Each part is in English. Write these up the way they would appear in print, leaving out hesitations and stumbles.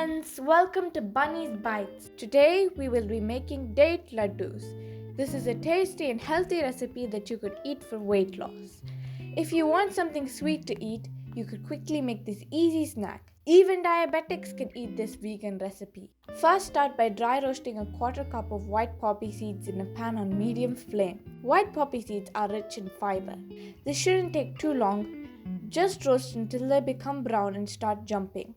friends, welcome to Bunny's Bites. Today we will be making date laddus. This is a tasty and healthy recipe that you could eat for weight loss. If you want something sweet to eat, you could quickly make this easy snack. Even diabetics can eat this vegan recipe. First, start by dry roasting a quarter cup of white poppy seeds in a pan on medium flame. White poppy seeds are rich in fiber. This shouldn't take too long. Just roast until they become brown and start jumping.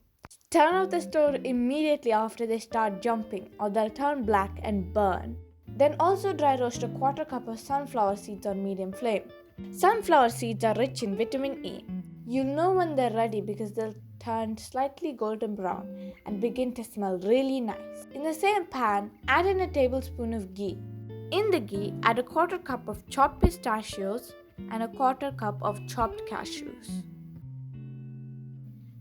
Turn off the stove immediately after they start jumping, or they'll turn black and burn. Then also dry roast a quarter cup of sunflower seeds on medium flame. Sunflower seeds are rich in vitamin E. You'll know when they're ready because they'll turn slightly golden brown and begin to smell really nice. In the same pan, add in a tablespoon of ghee. In the ghee, add a quarter cup of chopped pistachios and a quarter cup of chopped cashews.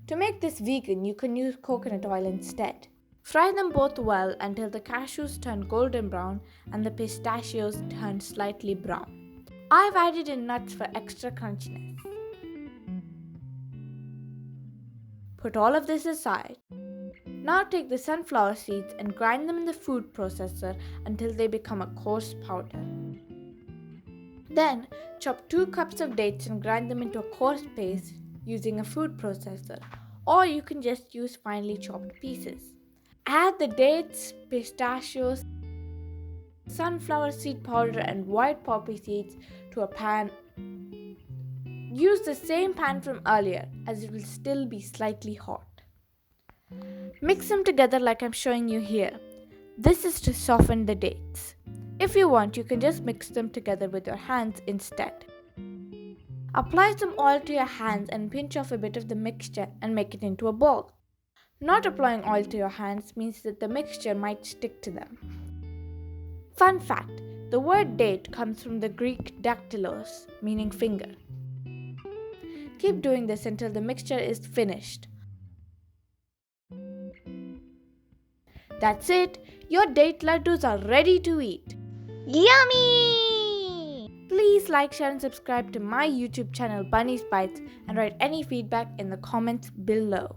To make this vegan, you can use coconut oil instead. Fry them both well until the cashews turn golden brown and the pistachios turn slightly brown. I've added in nuts for extra crunchiness. Put all of this aside. Now take the sunflower seeds and grind them in the food processor until they become a coarse powder. Then chop 2 cups of dates and grind them into a coarse paste using a food processor, or you can just use finely chopped pieces. Add the dates, pistachios, sunflower seed powder and white poppy seeds to a pan. Use the same pan from earlier as it will still be slightly hot. Mix them together like I'm showing you here. This is to soften the dates. If you want, you can just mix them together with your hands instead. Apply some oil to your hands and pinch off a bit of the mixture and make it into a ball. Not applying oil to your hands means that the mixture might stick to them. Fun fact, the word date comes from the Greek daktylos, meaning finger. Keep doing this until the mixture is finished. That's it, your date laddus are ready to eat. Yummy! Please like, share and subscribe to my YouTube channel Bunny's Bites and write any feedback in the comments below.